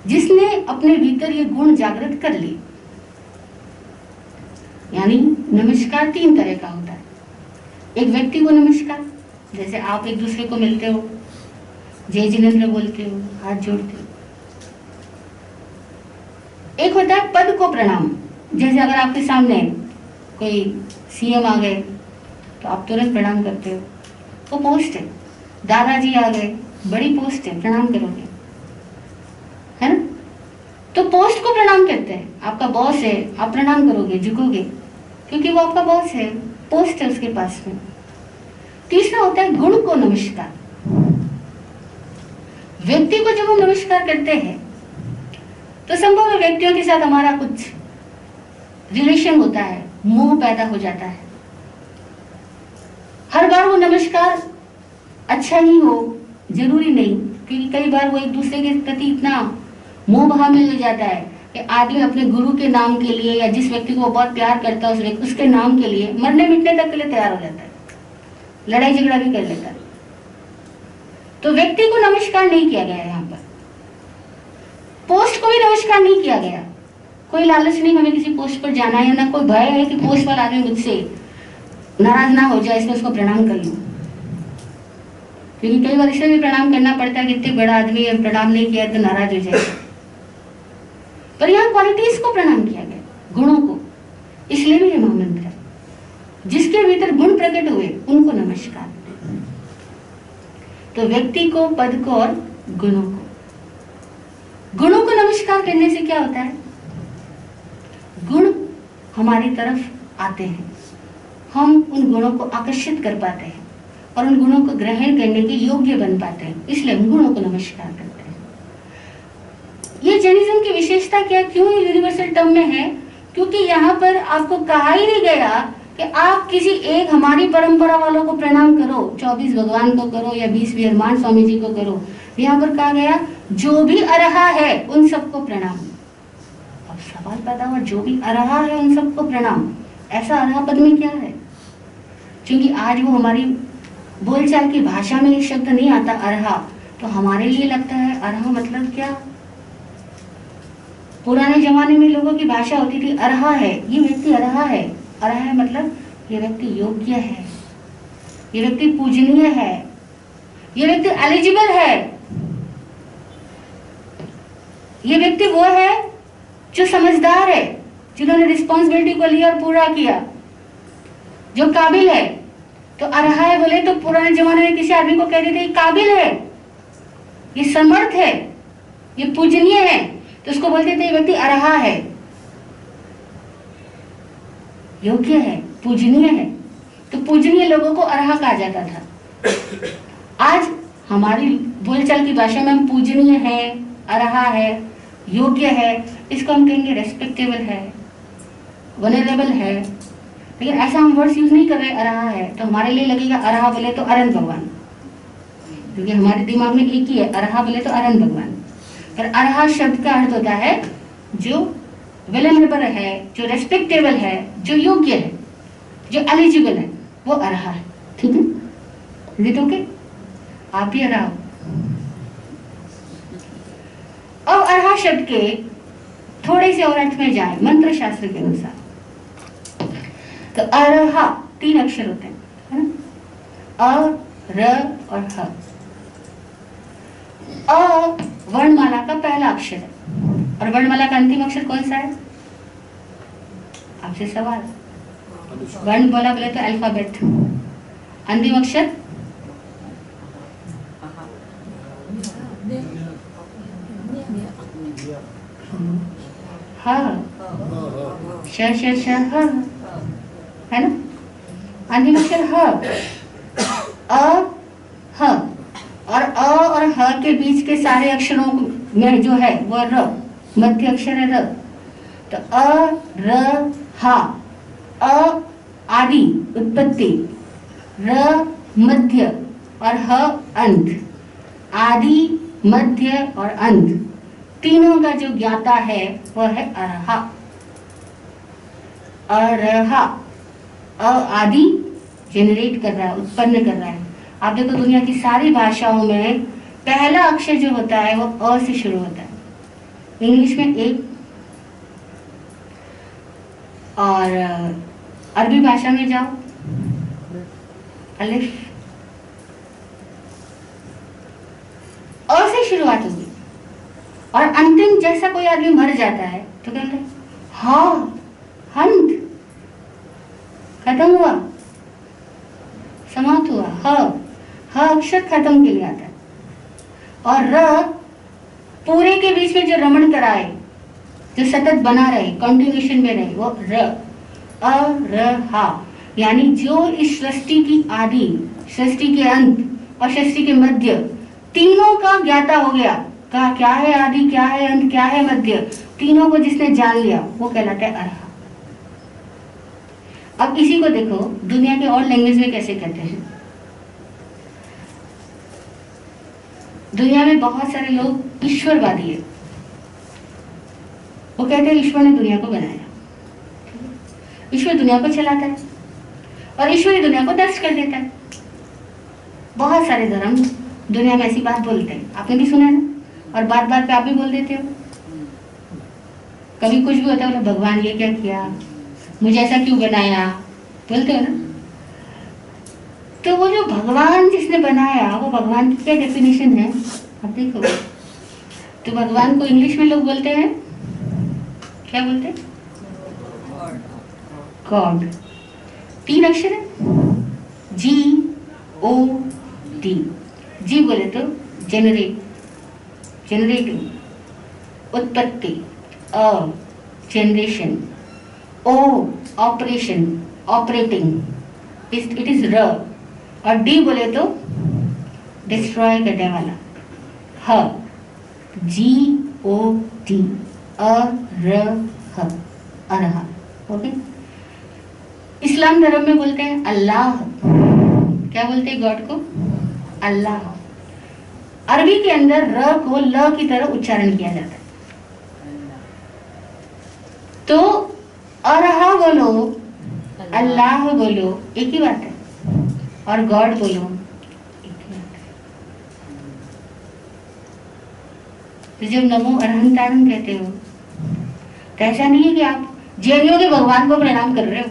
जिसने अपने भीतर ये गुण जागृत कर ली। यानी नमस्कार तीन तरह का होता है। एक व्यक्ति को नमस्कार, जैसे आप एक दूसरे को मिलते हो, जय जिनेंद्र बोलते हो, हाथ जोड़ते हो। एक होता है पद को प्रणाम, जैसे अगर आपके सामने कोई सीएम आ गए तो आप तुरंत प्रणाम करते हो, वो पोस्ट है। दादाजी आ गए, बड़ी पोस्ट है, प्रणाम करोगे, है ना। तो पोस्ट को प्रणाम करते हैं। आपका बॉस है, आप प्रणाम करोगे, झुकोगे, क्योंकि वो आपका बॉस है, पोस्ट है उसके पास में। तीसरा होता है गुण को नमस्कार। व्यक्ति को जब हम नमस्कार करते हैं तो संभव है व्यक्तियों के साथ हमारा कुछ रिलेशन होता है, मोह पैदा हो जाता है। हर बार वो नमस्कार अच्छा ही हो, जरूरी नहीं, क्योंकि कई बार वो एक दूसरे के प्रति इतना मोह भाव में ले जाता है कि आदमी अपने गुरु के नाम के लिए या जिस व्यक्ति को वो बहुत प्यार करता है उसके नाम के लिए मरने मिटने तक के लिए तैयार हो जाता है, लड़ाई झगड़ा भी कर लेता है। तो व्यक्ति को नमस्कार नहीं किया गया है यहाँ पर, पोस्ट को भी नमस्कार नहीं किया गया। कोई लालच नहीं हमें किसी पोस्ट पर जाना है, या ना कोई भय है कि पोस्ट वाला आदमी मुझसे नाराज ना हो जाए इसलिए उसको प्रणाम कर लूं। क्योंकि कई बार इसलिए भी प्रणाम करना पड़ता है कि इतने बड़ा आदमी है, प्रणाम नहीं किया तो नाराज हो जाए। पर यहाँ क्वालिटीज को प्रणाम किया गया, गुणों को, इसलिए भी ये महामंत्र है। जिसके भीतर गुण प्रकट हुए उनको नमस्कार। तो व्यक्ति को, पद को और गुणों को। गुणों को नमस्कार करने से क्या होता है? गुण हमारी तरफ आते हैं, हम उन गुणों को आकर्षित कर पाते हैं और उन गुणों को ग्रहण करने के योग्य बन पाते हैं, इसलिए हम गुणों को नमस्कार करते हैं। ये जैनिज्म की विशेषता क्या, क्यों यूनिवर्सल टर्म में है? क्योंकि यहाँ पर आपको कहा ही नहीं गया कि आप किसी एक हमारी परंपरा वालों को प्रणाम करो, 24 भगवान को करो या 20 वीरमान स्वामी जी को करो। यहाँ पर कहा गया जो भी अरहा है उन सबको प्रणाम। अब सवाल पैदा हुआ, जो भी अरहा है उन सबको प्रणाम, ऐसा अरहा पद में क्या है? क्योंकि आज वो हमारी बोलचाल की भाषा में एक शब्द नहीं आता अरहा, तो हमारे लिए लगता है अरहा मतलब क्या? पुराने जमाने में लोगों की भाषा होती थी अरहा है, ये व्यक्ति अरहा है। अरहा है मतलब ये व्यक्ति योग्य है, ये व्यक्ति पूजनीय है, ये व्यक्ति एलिजिबल है, ये व्यक्ति वो है जो समझदार है, जिन्होंने रिस्पॉन्सिबिलिटी को लिया और पूरा किया, जो काबिल है। तो अरहा है बोले तो पुराने जमाने में किसी आदमी को कहते थे काबिल है, ये समर्थ है, ये पूजनीय है, तो उसको बोलते थे ये व्यक्ति अरहा है, योग्य है, पूजनीय है। तो पूजनीय लोगों को अरहा कहा जाता था। आज हमारी बोलचाल की भाषा में हम पूजनीय है, अरहा है, योग्य है, इसको हम कहेंगे रेस्पेक्टेबल है, वनरेबल है। लेकिन ऐसा हम वर्ड्स यूज नहीं कर रहे अरहा है, तो हमारे लिए लगेगा अरहा बोले तो अरहंत भगवान, क्योंकि हमारे दिमाग में एक ही है, अरहा बोले तो अरहंत भगवान। पर अरहा शब्द का अर्थ होता है जो विनम्र है, जो रेस्पेक्टेबल है, जो योग्य है, जो एलिजिबल है, वो अरहा है। ठीक है, इज इट ओके? आप भी अरहा हो। अब अरहा शब्द के थोड़े से और अर्थ में जाए मंत्र शास्त्र के अनुसार, तो अरहा 3 अक्षर होते हैं, है ना? अ, र और ह। अ वर्णमाला का पहला अक्षर है, और वर्णमाला का अंतिम अक्षर कौन सा है? आपसे सवाल। वर्णमाला बोले तो अल्फाबेट, अंतिम अक्षर ह, श श श ह, है ना? अंतिम अक्षर ह, अ, ह, और अ और ह के बीच के सारे अक्षरों में जो है वो र, मध्य अक्षर है र। तो अ, र, हा, अ आदि उत्पत्ति, र मध्य और ह अंत। आदि, मध्य और अंत तीनों का जो ज्ञाता है वह है अरहा। अरहा, अ आदि जेनरेट कर रहा है, उत्पन्न कर रहा है। आप देखो दुनिया की सारी भाषाओं में पहला अक्षर जो होता है वो अ से शुरू होता है। इंग्लिश में एक, और अरबी भाषा में जाओ अलिफ, अ से शुरुआत होगी। और अंतिम जैसा कोई आदमी मर जाता है तो कहते हैं हा, हंत, खत्म हुआ, समाप्त हुआ। ह अक्षर खत्म के लिए आता है। और र पूरे के बीच में जो रमण कराए, जो सतत बना रहे, कंटिन्यूएशन में रहे, वो र। अ र हा, यानी जो इस सृष्टि की आदि, सृष्टि के अंत और सृष्टि के मध्य तीनों का ज्ञाता हो गया। का क्या है आदि, क्या है अंत, क्या है मध्य, तीनों को जिसने जान लिया वो कहलाता है अरहा। अब इसी को देखो दुनिया के और लैंग्वेज में कैसे कहते हैं। दुनिया में बहुत सारे लोग ईश्वरवादी है, वो कहते हैं ईश्वर ने दुनिया को बनाया, ईश्वर दुनिया को चलाता है और ईश्वर ही दुनिया को नष्ट कर देता है। बहुत सारे धर्म दुनिया में ऐसी बात बोलते हैं, आपने भी सुना है ना, और बात बात पे आप भी बोल देते हो। कभी कुछ भी होता है बोले भगवान ये क्या किया, मुझे ऐसा क्यों बनाया, बोलते हो ना। तो वो जो भगवान जिसने बनाया वो भगवान की क्या डेफिनेशन है आप देखो। तो भगवान को इंग्लिश में लोग बोलते हैं, क्या बोलते हैं, गॉड। 3 अक्षर है, G-O-D। जी बोले तो जेनरेट, जेनरेटिंग, उत्पत्ति, अ generation, O operation, operating, it is र। और डी बोले तो डिस्ट्रॉय करने वाला, ह, G-O-D, अरह, अरह। ओके। इस्लाम धर्म में बोलते हैं अल्लाह, क्या बोलते हैं गॉड को, अल्लाह। अरबी के अंदर र को ल की तरह उच्चारण किया जाता है। तो अरहा बोलो, अल्लाह बोलो, एक ही बात है, और गॉड बोलो एक ही बात है। तो जब नमो अरहंतारम कहते हो तो ऐसा नहीं है कि आप जैनियों के भगवान को प्रणाम कर रहे हो।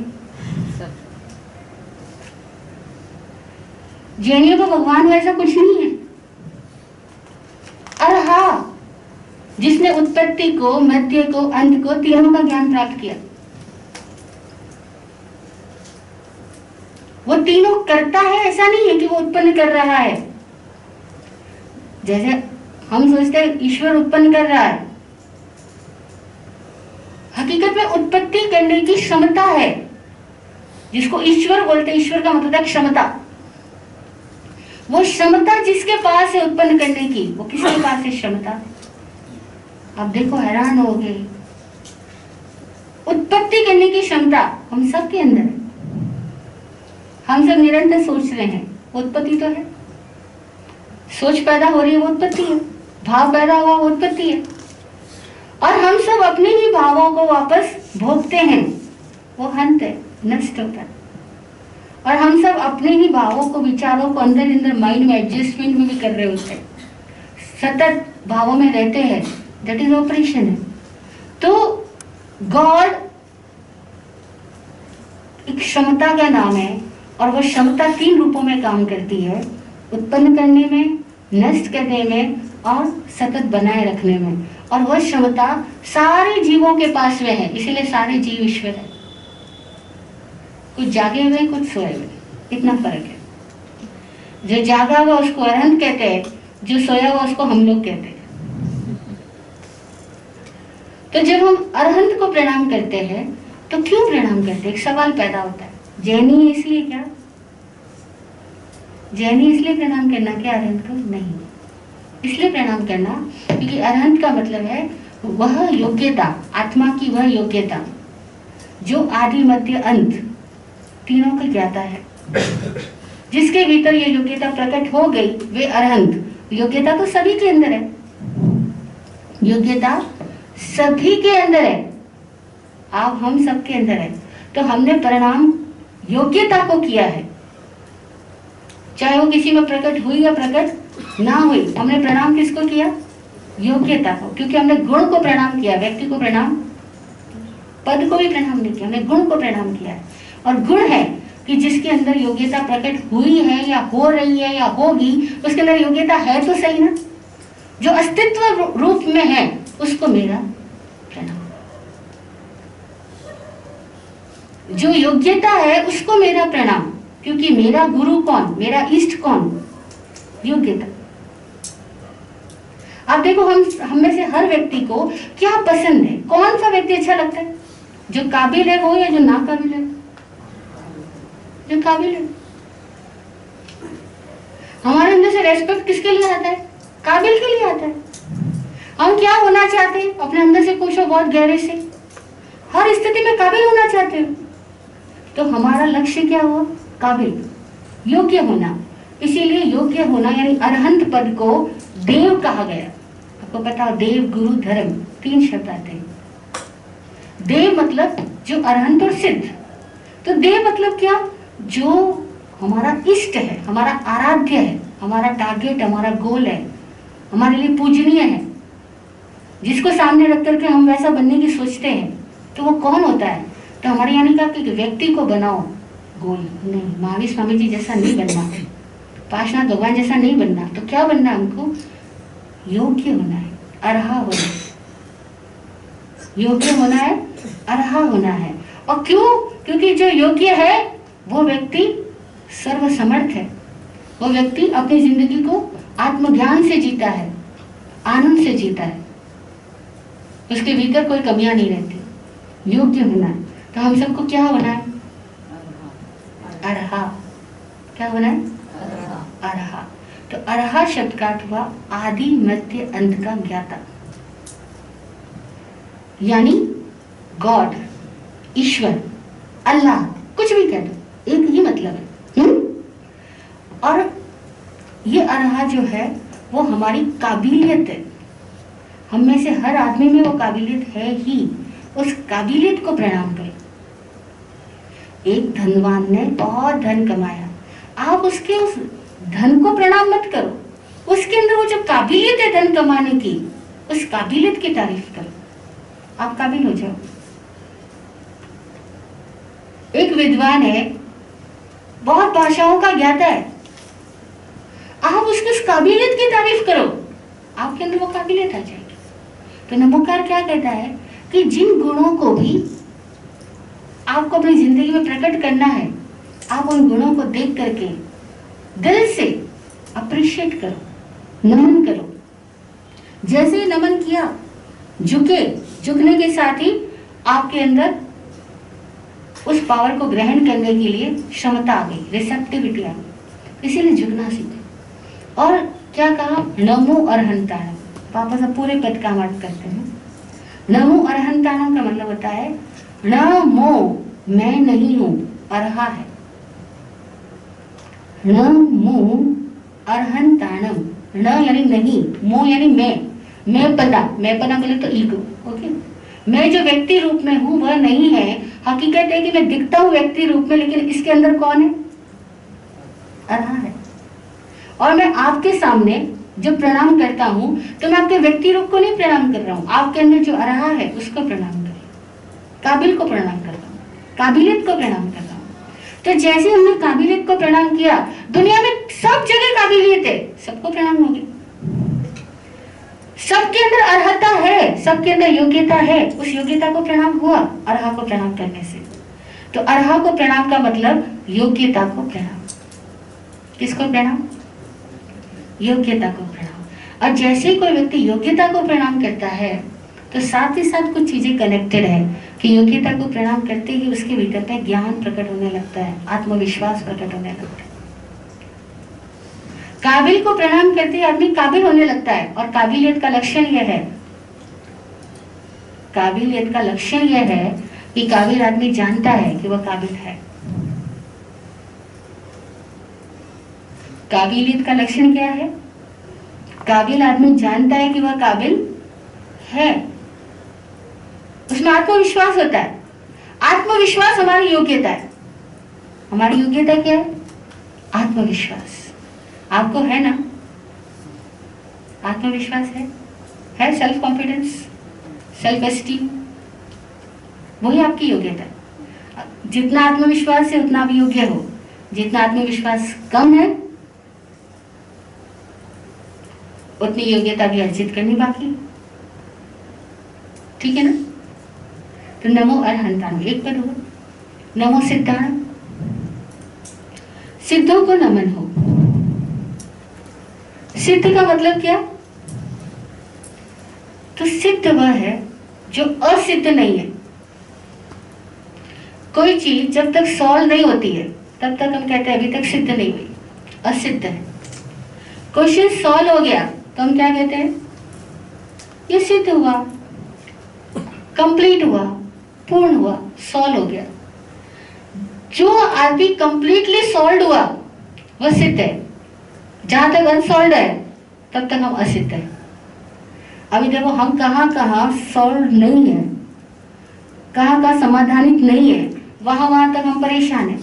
जैनियों का भगवान वैसा कुछ नहीं है। अरहा जिसने उत्पत्ति को, मध्य को, अंत को, तीनों का ज्ञान प्राप्त किया, वो तीनों करता है, ऐसा नहीं है कि वो उत्पन्न कर रहा है। जैसे हम सोचते हैं ईश्वर उत्पन्न कर रहा है, हकीकत में उत्पत्ति करने की क्षमता है, जिसको ईश्वर बोलते हैं। ईश्वर का मतलब है क्षमता। वो क्षमता जिसके पास है उत्पन्न करने की, वो किसके पास है क्षमता? आप देखो हैरान हो गए। उत्पत्ति करने की क्षमता हम सब के अंदर है। हम सब निरंतर सोच रहे हैं, उत्पत्ति तो है। सोच पैदा हो रही है, वो उत्पत्ति है। भाव पैदा हुआ, वो उत्पत्ति है। और हम सब अपने ही भावों को वापस भोगते हैं, वो अंत है, नष्ट होता है। और हम सब अपने ही भावों को, विचारों को अंदर अंदर माइंड में एडजस्टमेंट में भी कर रहे होते हैं, सतत भावों में रहते हैं। दैट इज ऑपरेशन है। तो गॉड एक क्षमता का नाम है, और वह क्षमता 3 रूपों में काम करती है, उत्पन्न करने में, नष्ट करने में, और सतत बनाए रखने में। और वह क्षमता सारे जीवों के पास में है, इसीलिए सारे जीव ईश्वर है। कुछ जागे हुए, कुछ सोए हुए, इतना फर्क है। जो जागा हुआ उसको अरहंत कहते हैं, जो सोया हुआ उसको हम लोग कहते हैं। तो जब हम अरहंत को प्रणाम करते हैं तो क्यों प्रणाम करते हैं? एक सवाल पैदा होता है, जैनी इसलिए क्या? जैनी इसलिए प्रणाम करना क्या अरहंत को? नहीं, इसलिए प्रणाम करना क्योंकि अरहंत का मतलब है वह योग्यता, आत्मा की वह योग्यता जो आदि मध्य अंत तीनों का ज्ञाता है। जिसके भीतर ये योग्यता प्रकट हो गई वे अरहंत। योग्यता तो सभी के अंदर है, योग्यता सभी के अंदर है, आप हम सब के अंदर है। तो हमने प्रणाम योग्यता को किया है, चाहे वो किसी में प्रकट हुई या प्रकट ना हुई। हमने प्रणाम किसको किया? योग्यता को, क्योंकि हमने गुण को प्रणाम किया, व्यक्ति को प्रणाम, पद को भी प्रणाम नहीं किया, हमने गुण को प्रणाम किया है। और गुण है कि जिसके अंदर योग्यता प्रकट हुई है या हो रही है या होगी, उसके अंदर योग्यता है तो सही ना। जो अस्तित्व रूप में है उसको मेरा प्रणाम, जो योग्यता है उसको मेरा प्रणाम। क्योंकि मेरा गुरु कौन, मेरा इष्ट कौन? योग्यता। आप देखो हम में से हर व्यक्ति को क्या पसंद है, कौन सा व्यक्ति अच्छा लगता है? जो काबिल है वो या जो ना काबिल है? जो काबिल है। हमारे अंदर से रेस्पेक्ट किसके लिए आता है? काबिल के लिए आता है। हम क्या होना चाहते हैं? अपने अंदर से पूछो बहुत गहरे से, हर स्थिति में काबिल होना चाहते हो। तो हमारा लक्ष्य क्या हुआ? काबिल, योग्य होना। इसीलिए योग्य होना यानी अरहंत पद को देव कहा गया। आपको पता हो, देव, गुरु, धर्म, 3 शब्द आते हैं। देव मतलब जो अरहंत और सिद्ध। तो देव मतलब क्या? जो हमारा इष्ट है, हमारा आराध्य है, हमारा टारगेट, हमारा गोल है, हमारे लिए पूजनीय है। जिसको सामने रख करके हम वैसा बनने की सोचते हैं तो वो कौन होता है? तो हमारे यानी कहा कि व्यक्ति को बनाओ गोल, नहीं, महावीर स्वामी जी जैसा नहीं बनना, पार्श्वनाथ भगवान जैसा नहीं बनना। तो क्या बनना है हमको? योग्य होना है, अर्हा होना है, योग्य होना है, अर्हा होना है। और क्यों? क्योंकि जो योग्य है वो व्यक्ति सर्वसमर्थ है, वो व्यक्ति अपनी जिंदगी को आत्मज्ञान से जीता है, आनंद से जीता है, उसके भीतर कोई कमियां नहीं रहती। योग्य होना है। तो हम सबको क्या होना है? अर्हा। क्या होना है? अर्हा। तो अर्हा शब्द का अर्थ हुआ आदि मध्य अंत का ज्ञाता, यानी गॉड, ईश्वर, अल्लाह, कुछ भी कह दो, एक ही मतलब है। और ये अर्हा जो है वो हमारी काबिलियत है, हम में से हर आदमी में वो काबिलियत है ही। उस काबिलियत को प्रणाम करें। एक धनवान ने बहुत धन कमाया, आप उसके उस धन को प्रणाम मत करो, उसके अंदर वो जो काबिलियत है धन कमाने की, उस काबिलियत की तारीफ करो, आप काबिल हो जाओ। एक विद्वान है, बहुत भाषाओं का ज्ञाता है, आप उसकी उस काबिलियत की तारीफ करो, आपके अंदर वो काबिलियत आ जाएगी। तो नमोकार क्या कहता है कि जिन गुणों को भी आपको अपनी जिंदगी में प्रकट करना है, आप उन गुणों को देख करके दिल से अप्रिशिएट करो, नमन करो। जैसे ही नमन किया, झुकने के साथ ही आपके अंदर उस पावर को ग्रहण करने के लिए क्षमता आ गई, रिसेप्टिविटी आ गई, इसीलिए झुकना सीखो। और क्या कहा? नमो अरहंताणम। वापस अब पूरे पद का अर्थ करते हैं। नमो अरहंताणम का मतलब होता है नमो, मैं नहीं हूं, अर्हा है। नमो अरहंताणम, न यानी नहीं, मो यानी मैं पना बोले तो ईगो। ओके, मैं जो व्यक्ति रूप में हूं वह नहीं है। हकीकत है कि मैं दिखता हूं व्यक्ति रूप में, लेकिन इसके अंदर कौन है? अर्हा है। और मैं आपके सामने जब प्रणाम करता हूं तो मैं आपके व्यक्ति रूप को नहीं प्रणाम कर रहा हूं, आपके अंदर जो अर्हा है उसको प्रणाम कर रहा हूं, काबिल को प्रणाम कर रहा हूं, काबिलियत को प्रणाम कर रहा हूं। तो जैसे हमने काबिलियत को प्रणाम किया, दुनिया में सब जगह काबिलियत है, सबको प्रणाम होगी। सबके अंदर अर्हता है, सबके अंदर योग्यता है, उस योग्यता को प्रणाम हुआ अर्हा को प्रणाम करने से। तो अर्हा को प्रणाम का मतलब योग्यता को प्रणाम। किसको प्रणाम? योग्यता को प्रणाम। और जैसे ही कोई व्यक्ति योग्यता को प्रणाम करता है तो साथ ही साथ कुछ चीजें कनेक्टेड है कि योग्यता को प्रणाम करते ही उसके भीतर में ज्ञान प्रकट होने लगता है, आत्मविश्वास प्रकट होने लगता है। काबिल को प्रणाम करते ही आदमी काबिल होने लगता है। और काबिलियत का लक्षण यह है, काबिलियत का लक्षण यह है कि काबिल आदमी जानता है कि वह काबिल है। काबिलियत का लक्षण क्या है? काबिल आदमी जानता है कि वह काबिल है, उसमें आत्मविश्वास होता है। आत्मविश्वास हमारी योग्यता है। हमारी योग्यता क्या है? आत्मविश्वास। आपको है ना? आत्मविश्वास है सेल्फ कॉन्फिडेंस, सेल्फ एस्टीम, वही आपकी योग्यता है। जितना आत्मविश्वास है उतना भी योग्य हो, जितना आत्मविश्वास कम है उतनी योग्यता भी अर्जित करनी बाकी। ठीक है ना? तो नमो अरहंताणम एक पद हो। नमो सिद्धाणम, सिद्धों को नमन हो। सिद्ध का मतलब क्या? तो सिद्ध वह है जो असिद्ध नहीं है। कोई चीज जब तक सॉल्व नहीं होती है तब तक हम कहते हैं अभी तक सिद्ध नहीं हुई, असिद्ध है। क्वेश्चन सॉल्व हो गया तो हम क्या कहते हैं? ये सिद्ध हुआ, कंप्लीट हुआ, पूर्ण हुआ, सॉल्व हो गया। जो आदमी कंप्लीटली सॉल्व हुआ वह सिद्ध है। जहां तक अनसॉल्व है तब तक हम असिद्ध है। अभी देखो हम कहाँ सॉल्व नहीं है, कहाँ समाधानित नहीं है, वहां तक हम परेशान है।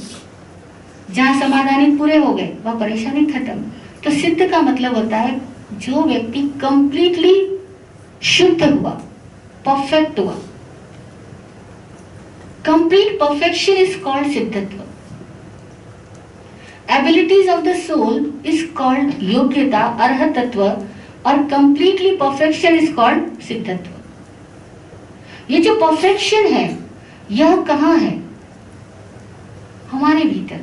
जहां समाधानित पूरे हो गए वह परेशानी खत्म। तो सिद्ध का मतलब होता है जो व्यक्ति कंप्लीटली शुद्ध हुआ, परफेक्ट हुआ। कंप्लीट परफेक्शन इज कॉल्ड सिद्धत्व। Abilities of the soul is called योग्यता, अर्हतत्व, और कंप्लीटली परफेक्शन इज कॉल्ड सिद्धत्व। ये जो परफेक्शन है यह कहाँ है? हमारे भीतर,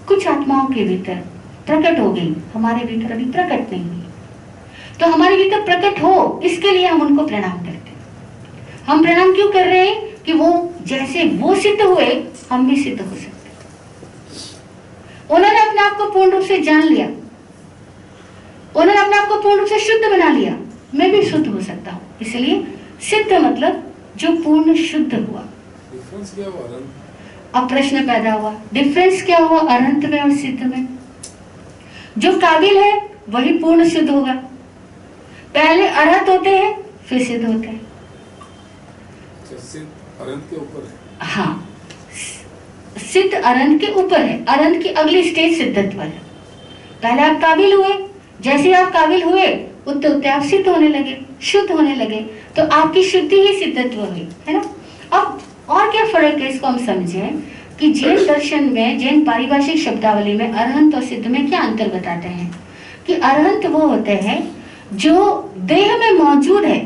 कुछ आत्माओं के भीतर प्रकट हो गई, हमारे भीतर अभी प्रकट नहीं हुई। तो हमारे भीतर प्रकट हो, इसके लिए हम उनको प्रणाम करते हैं। हम प्रणाम क्यों कर रहे हैं? कि वो जैसे वो सिद्ध हुए हम भी सिद्ध हो सकते हैं। उन्होंने अपने आप को पूर्ण रूप से जान लिया, उन्होंने अपने आप को पूर्ण रूप से शुद्ध बना लिया, मैं भी शुद्ध हो सकता हूँ। इसलिए सिद्ध मतलब जो पूर्ण शुद्ध हुआ। डिफरेंस क्या हुआ? अब प्रश्न पैदा हुआ, डिफरेंस क्या हुआ अनंत में और सिद्ध में? जो काबिल है वही पूर्ण शुद्ध होगा। पहले अनंत होते हैं फिर सिद्ध होते हैं। सिद्ध अनंत के ऊपर है। हाँ, सिद्ध अनंत के ऊपर है। अनंत की अगली स्टेज सिद्धत्व है। पहले आप काबिल हुए, जैसे आप काबिल हुए उतने उतने आप सिद्ध होने लगे, शुद्ध होने लगे, तो आपकी शुद्धि ही सिद्धत्व हुई, है ना। अब और क्या फर्क है, इसको हम समझें कि जैन दर्शन में, जैन पारिभाषिक शब्दावली में अरहंत और सिद्ध में क्या अंतर बताते हैं। कि अरहंत वो होते हैं जो देह में मौजूद है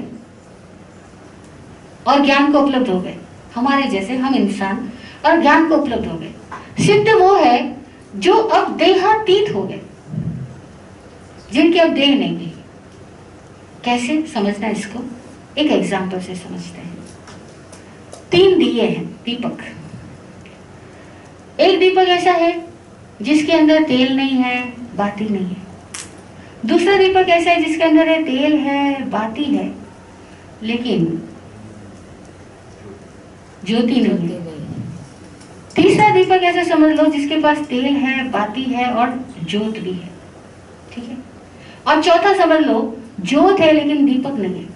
और ज्ञान को उपलब्ध हो गए, हमारे जैसे हम इंसान, और ज्ञान को उपलब्ध हो गए। सिद्ध वो है जो अब देहातीत हो गए, जिनकी अब देह नहीं है। कैसे समझना इसको? एक एग्जाम्पल से समझते हैं। 3 दिए हैं, दीपक। एक दीपक ऐसा है जिसके अंदर तेल नहीं है, बाती नहीं है। दूसरा दीपक ऐसा है जिसके अंदर है तेल है, बाती है, लेकिन ज्योति नहीं है। तीसरा दीपक ऐसा समझ लो जिसके पास तेल है, बाती है और ज्योत भी है, ठीक है। और चौथा समझ लो ज्योत है लेकिन दीपक नहीं है।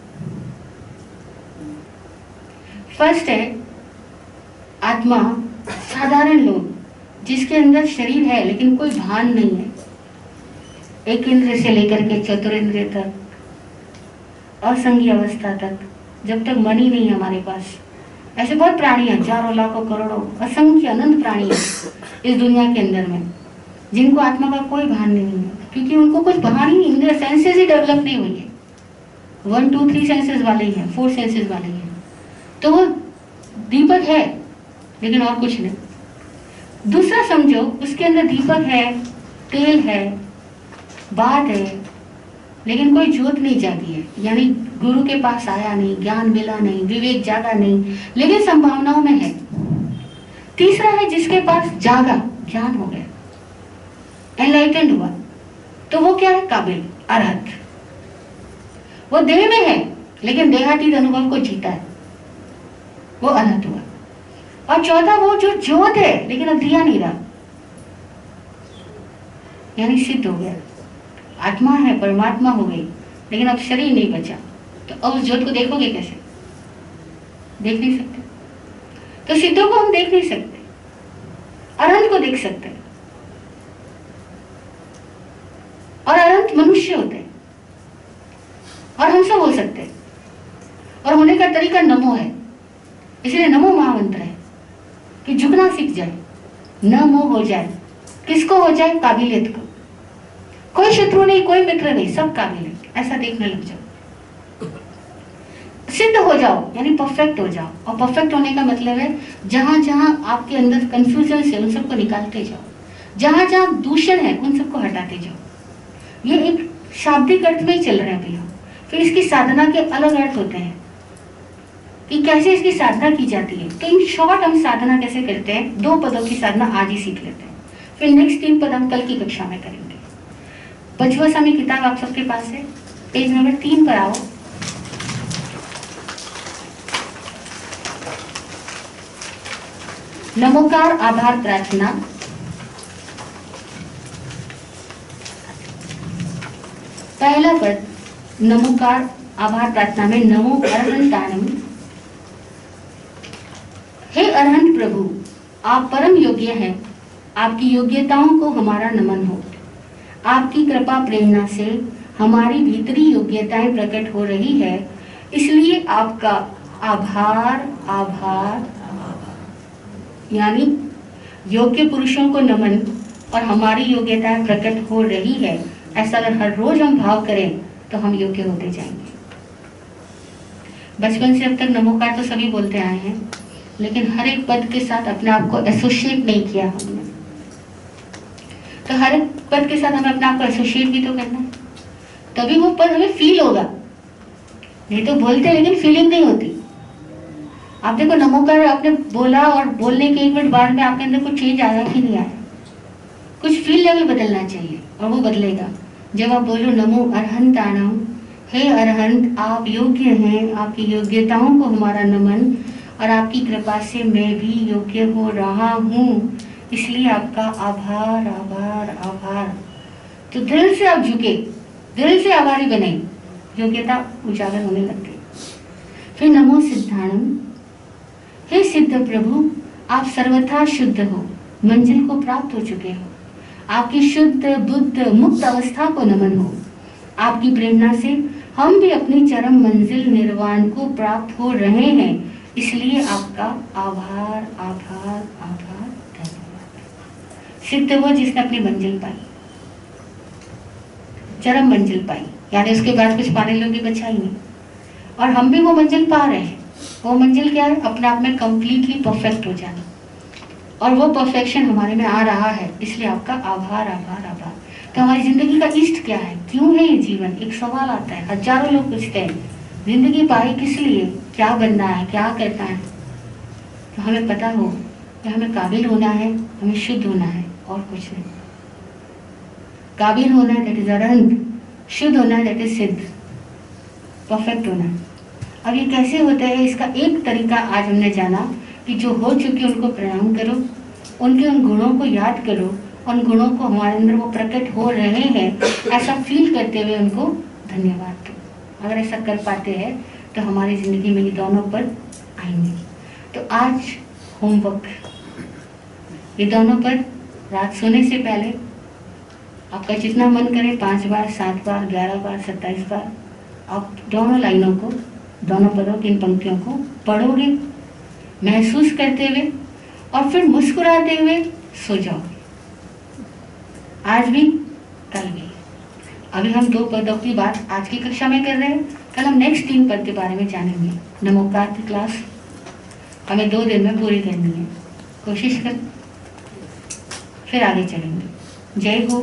फर्स्ट है आत्मा, साधारण लोग जिसके अंदर शरीर है लेकिन कोई भान नहीं है, एक इंद्र से लेकर के चतुरेंद्रिय तक, असंज्ञ अवस्था तक, जब तक मन ही नहीं है हमारे पास। ऐसे बहुत प्राणी हैं, हजारों लाखों करोड़ों असंख्य अनंत प्राणी हैं इस दुनिया के अंदर में, जिनको आत्मा का कोई भान नहीं है, क्योंकि उनको कुछ भान ही नहीं, इंद्रिय सेंसेस ही डेवलप नहीं हुई है। 1 2 3 सेंसेस वाले ही हैं, 4 सेंसेस वाले ही हैं। तो वो दीपक है लेकिन और कुछ नहीं। दूसरा समझो उसके अंदर दीपक है, तेल है, बात है, लेकिन कोई ज्योत नहीं जागी है, यानी गुरु के पास आया नहीं, ज्ञान मिला नहीं, विवेक जागा नहीं, लेकिन संभावनाओं में है। तीसरा है जिसके पास जागा, ज्ञान हो गया, एनलाइटेंड हुआ, तो वो क्या है? काबिल, अरहत। वो देह में है लेकिन देहातीत अनुभव को जीता है, वो अरहत हुआ। और चौथा वो जो ज्योत है लेकिन अब दिया नहीं रहा, यानी सिद्ध हो गया। आत्मा है, परमात्मा हो गई, लेकिन अब शरीर नहीं बचा, तो अब उस ज्योत को देखोगे कैसे? देख नहीं सकते। तो सिद्धों को हम देख नहीं सकते, अनंत को देख सकते हैं। और अनंत मनुष्य होते हैं और हम सब हो सकते हैं, और होने का तरीका नमो है। इसलिए नमो महामंत्र है कि झुकना सीख जाए, न मोह हो जाए। किसको हो जाए? काबिलियत को। कोई शत्रु नहीं, कोई मित्र नहीं, सब काबिल है, ऐसा देखने लग जाओ। सिद्ध हो जाओ यानी परफेक्ट हो जाओ। और परफेक्ट होने का मतलब है जहां जहां आपके अंदर कंफ्यूजन है उन सबको निकालते जाओ, जहां जहां दूषण है उन सबको हटाते जाओ। ये एक शाब्दिक अर्थ में ही चल रहे हैं अभी हम। फिर इसकी साधना के अलग अर्थ होते हैं कि कैसे इसकी साधना की जाती है। तो इन शॉर्ट हम साधना कैसे करते हैं, 2 पदों की साधना आज ही सीख लेते हैं, फिर नेक्स्ट 3 पद हम कल की कक्षा में करेंगे। बचवा स्वामी किताब आप सबके पास है, पेज नंबर 3 पर आओ। नमोकार आभार प्रार्थना। पहला पद नमोकार आभार प्रार्थना में नमो अरहंताणम। हे अरहंत प्रभु, आप परम योग्य हैं, आपकी योग्यताओं को हमारा नमन हो। आपकी कृपा प्रेरणा से हमारी भीतरी योग्यताएं प्रकट हो रही है, इसलिए आपका आभार आभार। यानी योग्य पुरुषों को नमन और हमारी योग्यताएं प्रकट हो रही है, ऐसा अगर हर रोज हम भाव करें तो हम योग्य होते जाएंगे। बचपन से अब तक नमोकार तो सभी बोलते आए हैं, लेकिन हर एक पद के साथ अपने आप को एसोसिएट नहीं किया हमने। तो हर एक पद के साथ हमें अपने आप को एसोसिएट भी तो करना है, तभी वो पद हमें फील होगा। नहीं तो बोलते लेकिन फीलिंग नहीं होती। आप देखो नमोकार आपने बोला और बोलने के 1 मिनट बाद में आपके अंदर कुछ चेंज आया कि नहीं आया? कुछ फील लेवल बदलना चाहिए और वो बदलेगा जब आप बोलो नमो अरहंताणम, हे अरहंत आप योग्य हैं, आपकी योग्यताओं को हमारा नमन, और आपकी कृपा से मैं भी योग्य हो रहा हूँ, इसलिए आपका आभार आभार आभार। तो दिल से आप झुके, दिल से आभारी बने, योग्यता उजागर होने लग गई। फिर नमो सिद्धाणम, हे सिद्ध प्रभु आप सर्वथा शुद्ध हो, मंजिल को प्राप्त हो चुके हो, आपकी शुद्ध बुद्ध मुक्त अवस्था को नमन हो। आपकी प्रेरणा से हम भी अपनी चरम मंजिल निर्वाण को प्राप्त हो रहे हैं, इसलिए आपका आभार आभार आभार धन्यवाद। सिद्ध वो जिसने अपनी मंजिल पाई, चरम मंजिल पाई, यानी उसके बाद कुछ पाने लोग बचा ही नहीं। और हम भी वो मंजिल पा रहे हैं। वो मंजिल क्या है? अपने आप में कंप्लीटली परफेक्ट हो जाना, और वो परफेक्शन हमारे में आ रहा है, इसलिए आपका आभार आभार आभार। तो हमारी जिंदगी का इष्ट क्या है, क्यों है ये जीवन? एक सवाल आता है, हजारों लोग पूछते हैं जिंदगी पाई किस लिए, क्या बनना है, क्या करना है? तो हमें पता हो कि हमें काबिल होना है, हमें शुद्ध होना है, और कुछ नहीं। काबिल होना है दैट इज अरहंत, शुद्ध होना है दैट इज सिद्ध, परफेक्ट होना है। अब ये कैसे होता है? इसका एक तरीका आज हमने जाना कि जो हो चुके उनको प्रणाम करो, उनके उन गुणों को याद करो, उन गुणों को हमारे अंदर वो प्रकट हो रहे हैं ऐसा फील करते हुए उनको धन्यवाद दो। अगर ऐसा कर पाते हैं तो हमारी ज़िंदगी में ये दोनों पद आएंगे। तो आज होमवर्क, ये दोनों पद रात सोने से पहले आपका जितना मन करे 5 बार, 7 बार, 11 बार, 27 बार आप दोनों लाइनों को, दोनों पदों की इन पंक्तियों को पढ़ोगे महसूस करते हुए, और फिर मुस्कुराते हुए सो जाओ। आज भी कल भी। अभी हम 2 पदों की बात आज की कक्षा में कर रहे हैं, कल हम नेक्स्ट 3 पद के बारे में जानेंगे। नमोकार की क्लास हमें 2 दिन में पूरी करनी है, कोशिश कर, फिर आगे चलेंगे। जय हो।